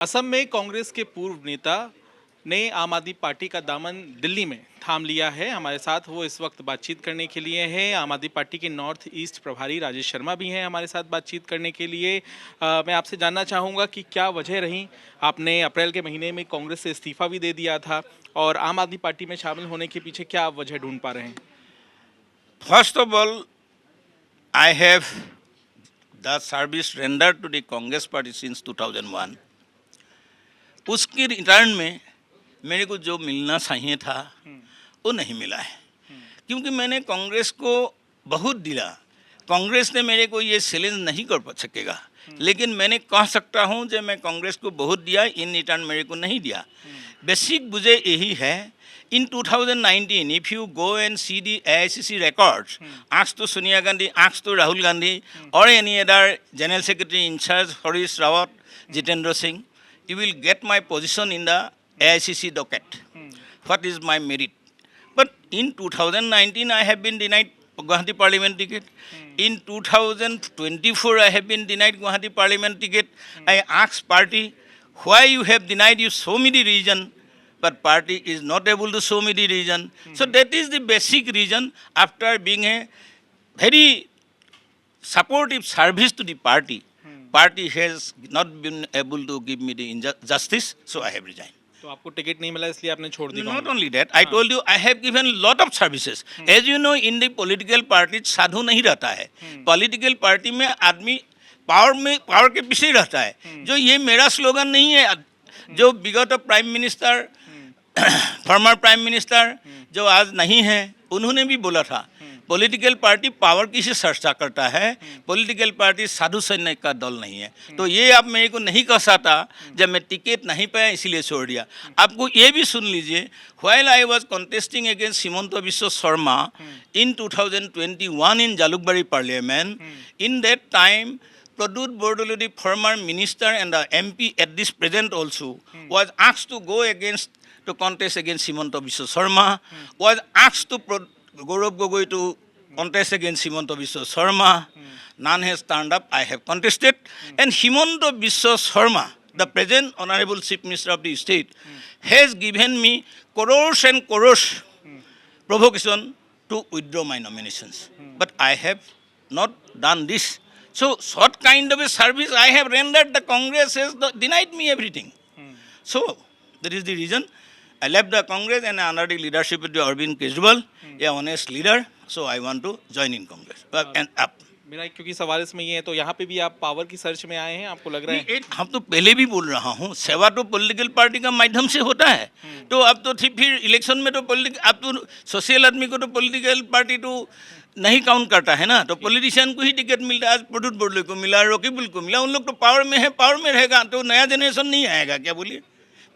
असम में कांग्रेस के पूर्व नेता ने आम आदमी पार्टी का दामन दिल्ली में थाम लिया है। हमारे साथ वो इस वक्त बातचीत करने के लिए हैं। आम आदमी पार्टी के नॉर्थ ईस्ट प्रभारी राजेश शर्मा भी हैं हमारे साथ बातचीत करने के लिए। मैं आपसे जानना चाहूँगा कि क्या वजह रही, आपने अप्रैल के महीने में कांग्रेस से इस्तीफा भी दे दिया था और आम आदमी पार्टी में शामिल होने के पीछे क्या आप वजह ढूंढ पा रहे हैं? First of all, I have the service rendered to the Congress party since 2001. उसकी रिटर्न में मेरे को जो मिलना चाहिए था वो नहीं मिला है, क्योंकि मैंने कांग्रेस को बहुत दिया। कांग्रेस ने मेरे को ये चैलेंज नहीं कर सकेगा, लेकिन मैंने कह सकता हूँ जब मैं कांग्रेस को बहुत दिया, इन रिटर्न मेरे को नहीं दिया। बेसिक मुझे यही है, in 2019, if you go and see the AICC records, ask to Sonia Gandhi, ask to Rahul Gandhi, or any other General Secretary in charge, Harish Rawat, Jitendra Singh, you will get my position in the AICC docket. What is my merit? But in 2019, I have been denied Guwahati Parliament ticket. In 2024, I have been denied Guwahati Parliament ticket. I asked party, why you have denied you so many reasons, but party is not able to show me the reason. So that is the basic reason. After being a very supportive service to the party, party has not been able to give me the justice, so I have resigned. तो आपको ticket नहीं मिला इसलिए आपने छोड़ दी Not Congress? only that, I told you I have given lot of services. As you know, in the political party साधु नहीं रहता है। Political party में आदमी पावर के पीछे ही रहता है। जो ये मेरा स्लोगन नहीं है, जो विगत prime minister former prime minister जो आज नहीं है, उन्होंने भी बोला था पॉलिटिकल पार्टी पावर की से चर्चा करता है, पॉलिटिकल पार्टी साधु सैन्य का दल नहीं है। तो ये आप मेरे को नहीं कह सकता, जब मैं टिकट नहीं पाया इसीलिए छोड़ दिया। आपको ये भी सुन लीजिए, while I was contesting against Himanta Biswa Sharma in 2021 in Jalukbari parliament, in that time Pradut Bordoli, the former minister and the MP at this present also, was asked to go to contest against Himanta Biswa Sharma, was asked to Gaurav Gogoi to contest against Himanta Biswa Sharma. None has turned up. I have contested. And Himanta Biswa Sharma, the present Honorable Chief Minister of the state, has given me crores and crores provocation to withdraw my nominations. But I have not done this. So, what kind of a service I have rendered, the Congress has denied me everything. So, that is the reason I left the Congress and under the leadership of the Arvind Kejriwal, a honest leader. So, I want to join in Congress and up. मेरा क्योंकि सवाल इसमें ये है, तो यहाँ पे भी आप पावर की सर्च में आए हैं, आपको लग रहा है? हम तो पहले भी बोल रहा हूँ, सेवा तो पॉलिटिकल पार्टी का माध्यम से होता है। तो अब तो फिर इलेक्शन में तो अब तो सोशल आदमी को तो पॉलिटिकल पार्टी तो नहीं काउंट करता है ना। तो पॉलिटिशियन को ही टिकट मिलता है। आज प्रदुत बोर्डले को मिला, रकीबुल को मिला, उन लोग तो पावर में है, पावर में रहेगा तो नया जनरेशन नहीं आएगा क्या? बोलिए,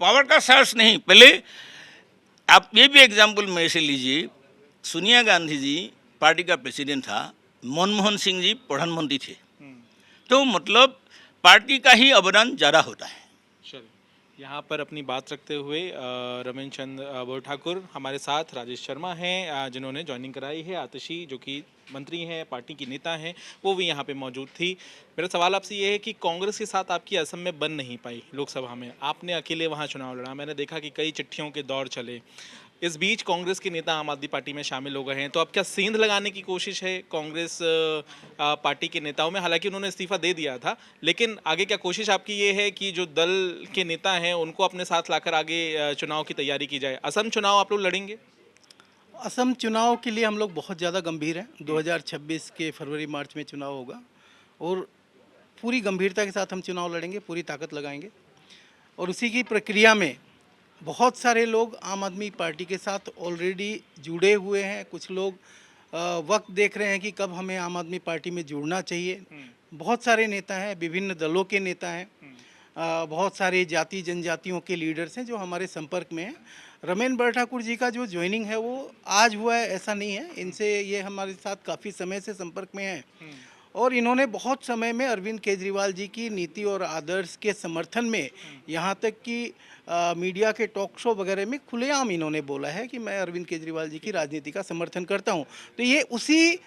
पावर का सर्च नहीं। पहले आप ये भी एग्जाम्पल मेरे से लीजिए, सोनिया गांधी जी पार्टी का प्रेसिडेंट था, मनमोहन सिंह जी प्रधानमंत्री थे, तो मतलब पार्टी का ही अवदान ज़्यादा होता है। यहाँ पर अपनी बात रखते हुए रमेश चंद्र ठाकुर हमारे साथ, राजेश शर्मा हैं जिन्होंने ज्वाइनिंग कराई है, आतिशी जो कि मंत्री हैं, पार्टी की नेता हैं, वो भी यहाँ पे मौजूद थी। मेरा सवाल आपसे ये है कि कांग्रेस के साथ आपकी असम में बन नहीं पाई लोकसभा में, आपने अकेले वहाँ चुनाव लड़ा, मैंने देखा कि कई चिट्ठियों के दौर चले, इस बीच कांग्रेस के नेता आम आदमी पार्टी में शामिल हो गए हैं, तो अब क्या सेंध लगाने की कोशिश है कांग्रेस पार्टी के नेताओं में? हालांकि उन्होंने इस्तीफा दे दिया था, लेकिन आगे क्या कोशिश आपकी ये है कि जो दल के नेता हैं उनको अपने साथ लाकर आगे चुनाव की तैयारी की जाए? असम चुनाव आप लोग लड़ेंगे? असम चुनाव के लिए हम लोग बहुत ज़्यादा गंभीर हैं। 2026 के फरवरी मार्च में चुनाव होगा और पूरी गंभीरता के साथ हम चुनाव लड़ेंगे, पूरी ताकत लगाएंगे। और उसी की प्रक्रिया में बहुत सारे लोग आम आदमी पार्टी के साथ ऑलरेडी जुड़े हुए हैं। कुछ लोग वक्त देख रहे हैं कि कब हमें आम आदमी पार्टी में जुड़ना चाहिए। बहुत सारे नेता हैं, विभिन्न दलों के नेता हैं, बहुत सारे जाति जनजातियों के लीडर्स हैं जो हमारे संपर्क में हैं। रमेश ठाकुर जी का जो ज्वाइनिंग है वो आज हुआ है ऐसा नहीं है, इनसे ये हमारे साथ काफ़ी समय से संपर्क में है और इन्होंने बहुत समय में अरविंद केजरीवाल जी की नीति और आदर्श के समर्थन में, यहाँ तक कि मीडिया के टॉक शो वगैरह में खुलेआम इन्होंने बोला है कि मैं अरविंद केजरीवाल जी की राजनीति का समर्थन करता हूँ। तो ये उसी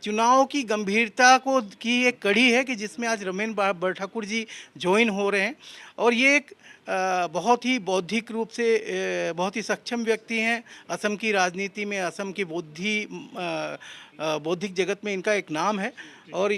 चुनाव की गंभीरता को की एक कड़ी है कि जिसमें आज रमेश ठाकुर जी ज्वाइन हो रहे हैं। और ये एक बहुत ही बौद्धिक रूप से बहुत ही सक्षम व्यक्ति हैं। असम की राजनीति में, असम की बौद्धिक जगत में इनका एक नाम है और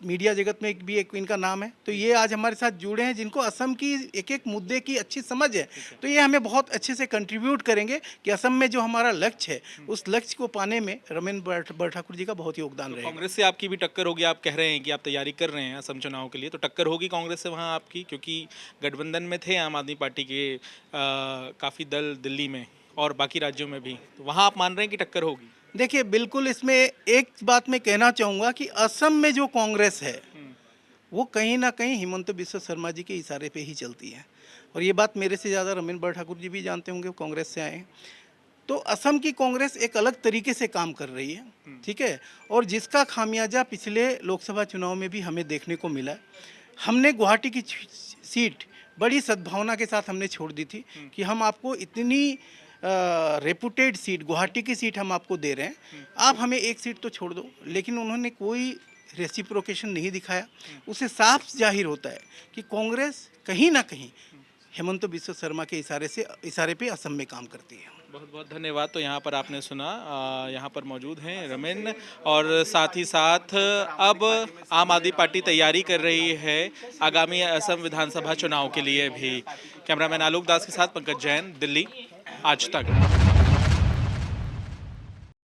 मीडिया जगत में भी एक इनका नाम है। तो ये आज हमारे साथ जुड़े हैं, जिनको असम की एक एक मुद्दे की अच्छी समझ है। तो ये हमें बहुत अच्छे से कंट्रीब्यूट करेंगे कि असम में जो हमारा लक्ष्य है, उस लक्ष्य को पाने में रमेश बड़ठाकुर जी का बहुत योगदान रहेगा। कांग्रेस से आपकी भी टक्कर होगी, आप कह रहे हैं कि आप तैयारी कर रहे हैं असम चुनाव के लिए, तो टक्कर होगी कांग्रेस से वहाँ आपकी, क्योंकि गठबंधन में थे आम आदमी पार्टी के काफ़ी दल दिल्ली में और बाकी राज्यों में भी, तो वहाँ आप मान रहे हैं कि टक्कर होगी? देखिए, बिल्कुल इसमें एक बात मैं कहना चाहूँगा कि असम में जो कांग्रेस है वो कहीं ना कहीं हिमंत बिस्वा शर्मा जी के इशारे पे ही चलती है। और ये बात मेरे से ज़्यादा रमेश बड़ठाकुर जी भी जानते होंगे, वो कांग्रेस से आए हैं। तो असम की कांग्रेस एक अलग तरीके से काम कर रही है, ठीक है, और जिसका खामियाजा पिछले लोकसभा चुनाव में भी हमें देखने को मिला है। हमने गुवाहाटी की सीट बड़ी सद्भावना के साथ हमने छोड़ दी थी कि हम आपको इतनी रेपुटेड सीट, गुवाहाटी की सीट हम आपको दे रहे हैं, आप हमें एक सीट तो छोड़ दो। लेकिन उन्होंने कोई रेसिप्रोकेशन नहीं दिखाया। उससे साफ जाहिर होता है कि कांग्रेस कहीं ना कहीं हिमंत बिस्वा शर्मा के इशारे पे असम में काम करती है। बहुत बहुत धन्यवाद। तो यहाँ पर आपने सुना, यहाँ पर मौजूद हैं रमेन, और साथ ही साथ अब आम आदमी पार्टी तैयारी कर रही है आगामी असम विधानसभा चुनाव के लिए भी। कैमरामैन आलोक दास के साथ पंकज जैन, दिल्ली, आज तक।